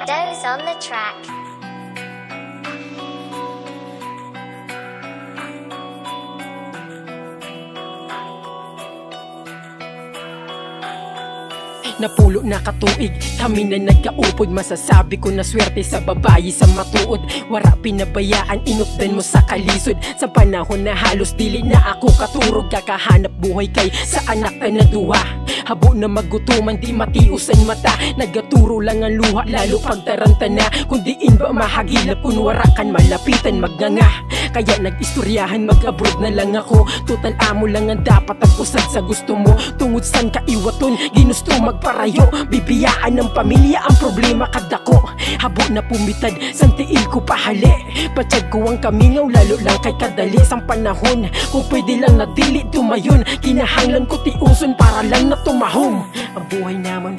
Doze on the track. Napulo na katuig, kami na nagkaupod. Masasabi ko na swerte sa babayi sa matuod. Wara pinabayaan, inupdan mo sa kalisod. Sa panahon na halos dili na ako katurog. Kakahanap buhay kay sa anak ka na duha. Habo na magutuman, di matiusan mata. Nagaturo lang ang luha, lalo pagtaranta na. Kung diin ba mahagilap, kung wara kan malapitan magnganga. Kaya nag-istoryahan, mag-abroad na lang ako. Total amo lang ang dapat ang usad sa gusto mo. Tungod san kaiwaton, ginusto magparayo. Bibiyaan ng pamilya ang problema kadako. Habo na pumitad, santiil ko pahali. Patsag ko ang kamingaw, lalo lang kay kadali. Sang panahon, kung pwede lang na dili tumayon. Kinahanglan ko tiuson para lang na tumahom. Ang buhay naman.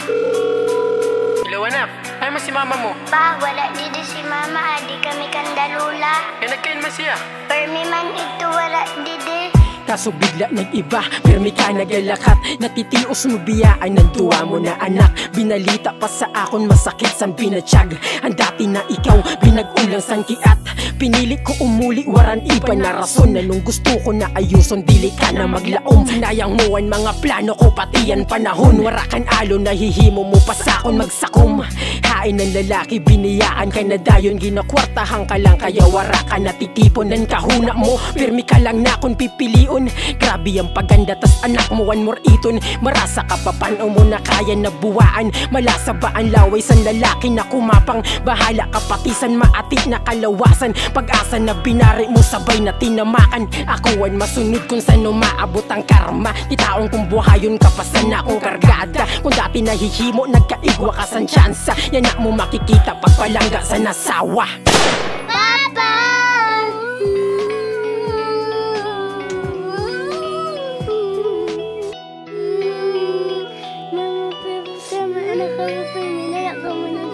Hello anak, ay mo si mama mo? Pa, wala dito si mama, di kami kandalula. Eh nagkain mo siya? Permi man ito, wala didi. Kaso bigla nag-iba, permi ka nagalakat. Natitios mo biyaan ng tuwa mo na anak. Binalita pa sa akon, masakit san pinatsyag. Ang dati na ikaw, binag-ulang san kiat. Pinili ko umuli, waran iba na rason. Na nung gusto ko na ayuson, dili ka na maglaom. Sinayang mo ang mga plano ko, pati yan panahon. Wara kan alo, nahihimo mo pa sa akon magsakom. Hain ng lalaki, biniyaan ka na dayon. Ginakwartahan ka lang, kaya wara ka natitipon. Ng kahuna mo, permi ka lang na kung pipilion. Grabe ang paganda, tas anak mo one more iton. Marasa ka pa, paano mo na kaya nabuwaan? Malasa ba ang laway san lalaki na kumapang? Bahala ka pati san maati na kalawasan. Pag-asa na binari mo, sabay na tinamakan. Ako ang masunod kung saan umaabot ang karma. Titaong kung buhayon ka pa sana akong kargada. Kung dati nahihimo, nagkaigwa ka san tsansa. Yan na mo makikita pagpalangga sa nasawa. Papa! Mama, pero sama anak kamu, minaya kamu na